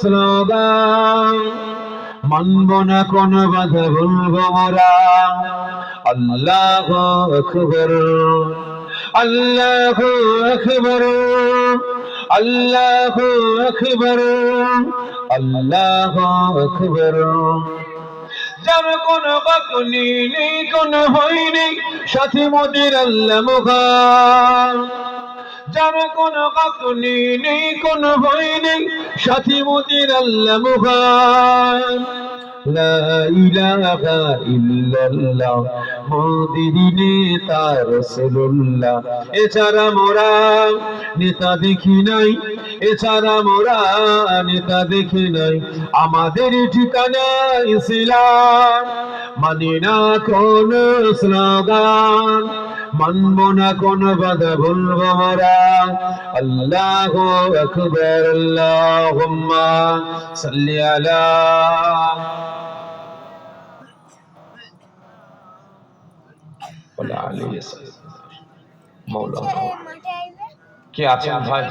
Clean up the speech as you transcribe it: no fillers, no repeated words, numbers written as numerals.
Slogan, মানব না কোন বাধা ভুলবো মোরা। আল্লাহু আকবার, আল্লাহু আকবার, আল্লাহু আকবার, আল্লাহু আকবার। যার কোন বাকুনি নেই, কোন হয়নি, সাথী মোদের আল্লাহ মুখান। যার কোন বাকুনি নেই, কোন হয়নি, সাথী মোদের আল্লাহ মুখান। লা ইলাহা ইল্লাল্লাহ, মোদের নেতা রাসূলুল্লাহ। এছাড়া মোরা নেতা দেখি নাই, এছাড়া মোরা নেতা দেখি নাই। আমাদের ঠিকানা ইসলাম, মানি না কোন স্লোগান, মানব না কোন বাধা ভুলবো মোরা। আল্লাহু আকবার, আল্লাহুম্মা সাল্লি আলা ওয়ালা আলিহি ওয়াসাল্লাম। মাওলানা কে আছেন ভাই?